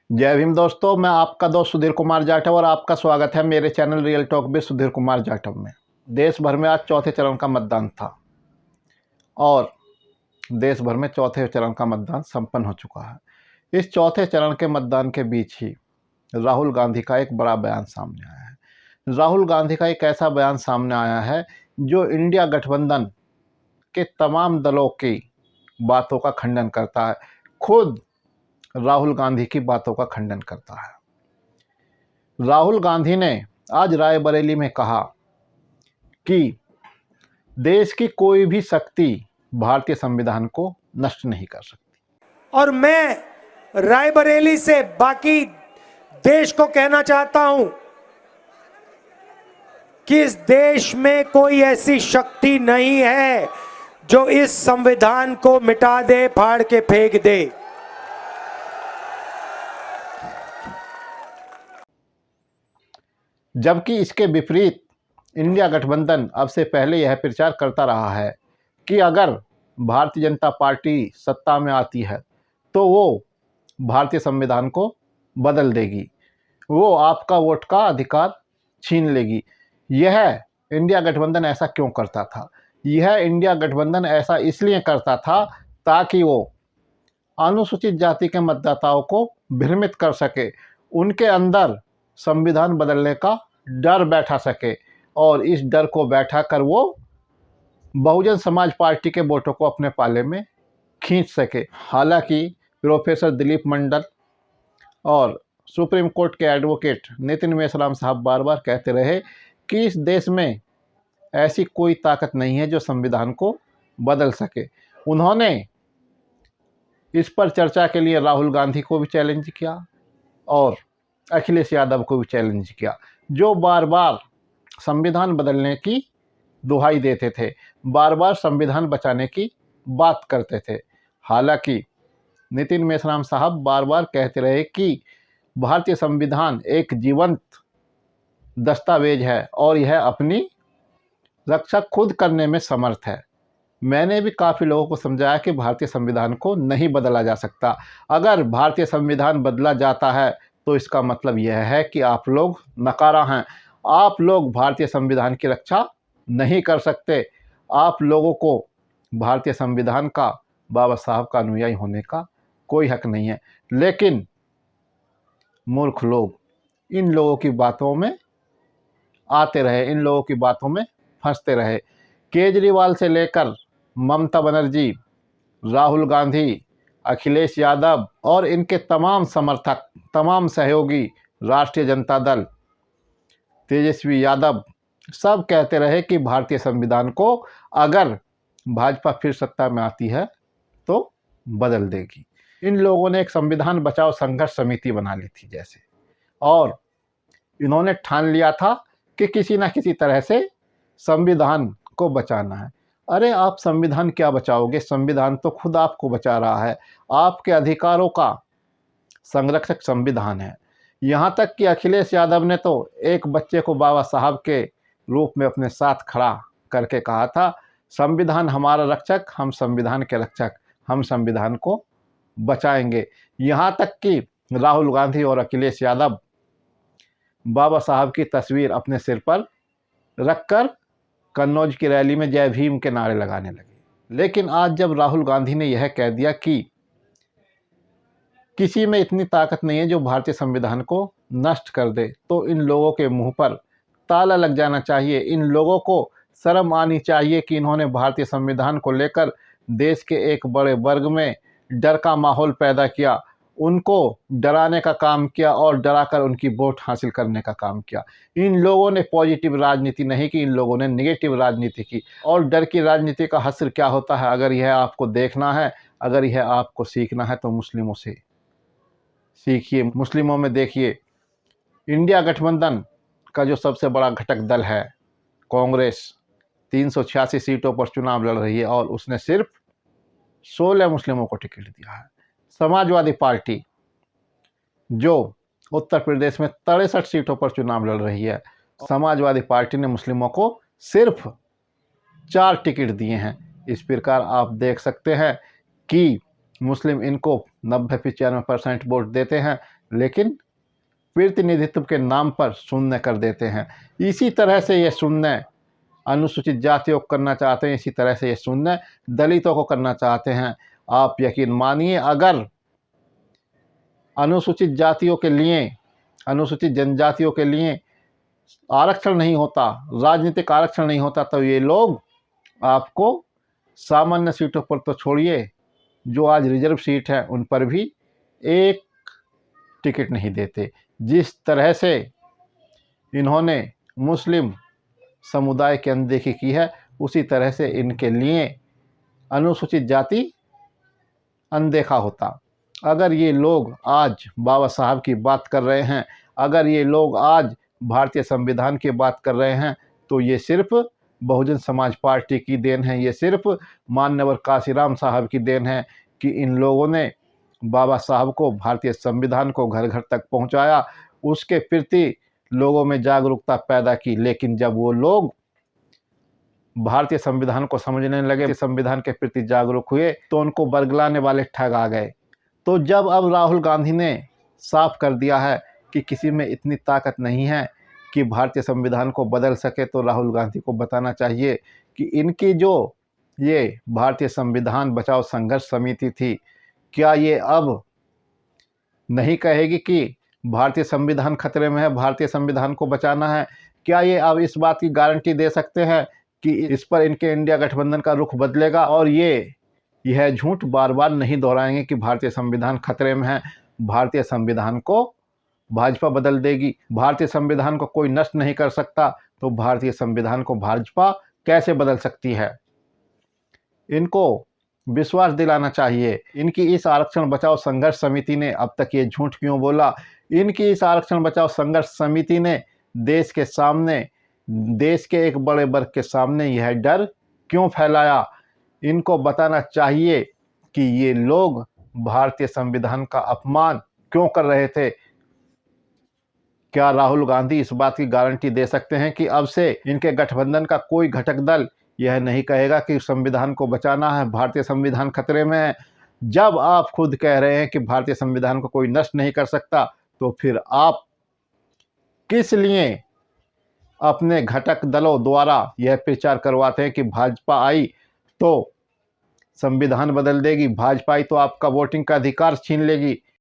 जय भीम दोस्तों, मैं आपका दोस्त सुधीर कुमार जाटव और आपका स्वागत है मेरे channel real talk with Sudhir Kumar Jatav में। देश भर में आज चौथे चरण का मतदान था और देश भर में चौथे चरण का मतदान संपन्न हो चुका है। इस चौथे चरण के मतदान के बीच ही राहुल गांधी का एक बड़ा बयान सामने आया है। राहुल गांधी का एक ऐसा बयान सामने आया है जो इंडिया गठबंधन के तमाम दलों की बातों का खंडन करता है। खुद राहुल गांधी की बातों का खंडन करता है। राहुल गांधी ने आज रायबरेली में कहा कि देश की कोई भी शक्ति भारतीय संविधान को नष्ट नहीं कर सकती। और मैं रायबरेली से बाकी देश को कहना चाहता हूं कि इस देश में कोई ऐसी शक्ति नहीं है जो इस संविधान को मिटा दे, फाड़ के फेंक दे। जबकि इसके विपरीत इंडिया गठबंधन अब से पहले यह प्रचार करता रहा है कि अगर भारतीय जनता पार्टी सत्ता में आती है तो वो भारतीय संविधान को बदल देगी, वो आपका वोट का अधिकार छीन लेगी। यह इंडिया गठबंधन ऐसा क्यों करता था? यह इंडिया गठबंधन ऐसा इसलिए करता था ताकि वो अनुसूचित जाति के मतदाताओं को भ्रमित कर सके, उनके अंदर संविधान बदलने का डर बैठा सके और इस डर को बैठा कर वो बहुजन समाज पार्टी के वोटों को अपने पाले में खींच सके। हालांकि प्रोफेसर दिलीप मंडल और सुप्रीम कोर्ट के एडवोकेट नितिन मेश्राम साहब बार बार कहते रहे कि इस देश में ऐसी कोई ताकत नहीं है जो संविधान को बदल सके। उन्होंने इस पर चर्चा के लिए राहुल गांधी को भी चैलेंज किया और अखिलेश यादव को भी चैलेंज किया, जो बार बार संविधान बदलने की दुहाई देते थे, बार बार संविधान बचाने की बात करते थे। हालांकि नितिन मेश्राम साहब बार बार कहते रहे कि भारतीय संविधान एक जीवंत दस्तावेज है और यह अपनी रक्षा खुद करने में समर्थ है। मैंने भी काफ़ी लोगों को समझाया कि भारतीय संविधान को नहीं बदला जा सकता। अगर भारतीय संविधान बदला जाता है तो इसका मतलब यह है कि आप लोग नकारा हैं, आप लोग भारतीय संविधान की रक्षा नहीं कर सकते, आप लोगों को भारतीय संविधान का, बाबा साहब का अनुयायी होने का कोई हक नहीं है। लेकिन मूर्ख लोग इन लोगों की बातों में आते रहे, इन लोगों की बातों में फंसते रहे। केजरीवाल से लेकर ममता बनर्जी, राहुल गांधी, अखिलेश यादव और इनके तमाम समर्थक, तमाम सहयोगी, राष्ट्रीय जनता दल, तेजस्वी यादव, सब कहते रहे कि भारतीय संविधान को अगर भाजपा फिर सत्ता में आती है तो बदल देगी। इन लोगों ने एक संविधान बचाओ संघर्ष समिति बना ली थी जैसे, और इन्होंने ठान लिया था कि किसी ना किसी तरह से संविधान को बचाना है। अरे आप संविधान क्या बचाओगे? संविधान तो खुद आपको बचा रहा है। आपके अधिकारों का संरक्षक संविधान है। यहाँ तक कि अखिलेश यादव ने तो एक बच्चे को बाबा साहब के रूप में अपने साथ खड़ा करके कहा था, संविधान हमारा रक्षक, हम संविधान के रक्षक, हम संविधान को बचाएंगे। यहाँ तक कि राहुल गांधी और अखिलेश यादव बाबा साहब की तस्वीर अपने सिर पर रखकर कन्नौज की रैली में जय भीम के नारे लगाने लगे। लेकिन आज जब राहुल गांधी ने यह कह दिया कि किसी में इतनी ताकत नहीं है जो भारतीय संविधान को नष्ट कर दे, तो इन लोगों के मुंह पर ताला लग जाना चाहिए। इन लोगों को शर्म आनी चाहिए कि इन्होंने भारतीय संविधान को लेकर देश के एक बड़े वर्ग में डर का माहौल पैदा किया, उनको डराने का काम किया और डराकर उनकी वोट हासिल करने का काम किया। इन लोगों ने पॉजिटिव राजनीति नहीं की, इन लोगों ने नेगेटिव राजनीति की। और डर की राजनीति का हश्र क्या होता है, अगर यह आपको देखना है, अगर यह आपको सीखना है तो मुस्लिमों से सीखिए, मुस्लिमों में देखिए। इंडिया गठबंधन का जो सबसे बड़ा घटक दल है कांग्रेस, 386 सीटों पर चुनाव लड़ रही है और उसने सिर्फ 16 मुस्लिमों को टिकट दिया है। समाजवादी पार्टी जो उत्तर प्रदेश में 63 सीटों पर चुनाव लड़ रही है, समाजवादी पार्टी ने मुस्लिमों को सिर्फ 4 टिकट दिए हैं। इस प्रकार आप देख सकते हैं कि मुस्लिम इनको 90-95% वोट देते हैं, लेकिन प्रतिनिधित्व के नाम पर शून्य कर देते हैं। इसी तरह से ये शून्य अनुसूचित जातियों को करना चाहते हैं, इसी तरह से ये शून्य दलितों को करना चाहते हैं। आप यकीन मानिए, अगर अनुसूचित जातियों के लिए, अनुसूचित जनजातियों के लिए आरक्षण नहीं होता, राजनीतिक आरक्षण नहीं होता, तो ये लोग आपको सामान्य सीटों पर तो छोड़िए, जो आज रिजर्व सीट है उन पर भी एक टिकट नहीं देते। जिस तरह से इन्होंने मुस्लिम समुदाय की अनदेखी की है, उसी तरह से इनके लिए अनुसूचित जाति अनदेखा होता। अगर ये लोग आज बाबा साहब की बात कर रहे हैं, अगर ये लोग आज भारतीय संविधान की बात कर रहे हैं, तो ये सिर्फ बहुजन समाज पार्टी की देन है, ये सिर्फ मान्यवर काशीराम साहब की देन है कि इन लोगों ने बाबा साहब को, भारतीय संविधान को घर घर तक पहुंचाया, उसके प्रति लोगों में जागरूकता पैदा की। लेकिन जब वो लोग भारतीय संविधान को समझने लगे, संविधान के प्रति जागरूक हुए, तो उनको बरगलाने वाले ठग आ गए। तो जब अब राहुल गांधी ने साफ कर दिया है कि किसी में इतनी ताकत नहीं है कि भारतीय संविधान को बदल सके, तो राहुल गांधी को बताना चाहिए कि इनकी जो ये भारतीय संविधान बचाओ संघर्ष समिति थी, क्या ये अब नहीं कहेगी कि भारतीय संविधान खतरे में है, भारतीय संविधान को बचाना है? क्या ये अब इस बात की गारंटी दे सकते हैं कि इस पर इनके इंडिया गठबंधन का रुख बदलेगा और यह झूठ बार बार नहीं दोहराएंगे कि भारतीय संविधान खतरे में है? भारतीय संविधान को भाजपा बदल देगी। भारतीय संविधान को कोई नष्ट नहीं कर सकता, तो भारतीय संविधान को भाजपा कैसे बदल सकती है? इनको विश्वास दिलाना चाहिए। इनकी इस आरक्षण बचाओ संघर्ष समिति ने अब तक ये झूठ क्यों बोला? इनकी इस आरक्षण बचाओ संघर्ष समिति ने देश के सामने, देश के एक बड़े वर्ग के सामने यह डर क्यों फैलाया? इनको बताना चाहिए कि ये लोग भारतीय संविधान का अपमान क्यों कर रहे थे। क्या राहुल गांधी इस बात की गारंटी दे सकते हैं कि अब से इनके गठबंधन का कोई घटक दल यह नहीं कहेगा कि संविधान को बचाना है, भारतीय संविधान खतरे में है? जब आप खुद कह रहे हैं कि भारतीय संविधान को कोई नष्ट नहीं कर सकता, तो फिर आप किस लिए अपने घटक दलों द्वारा यह प्रचार करवाते हैं कि भाजपा आई तो संविधान बदल देगी, भाजपा आई तो आपका वोटिंग का अधिकार छीन लेगी?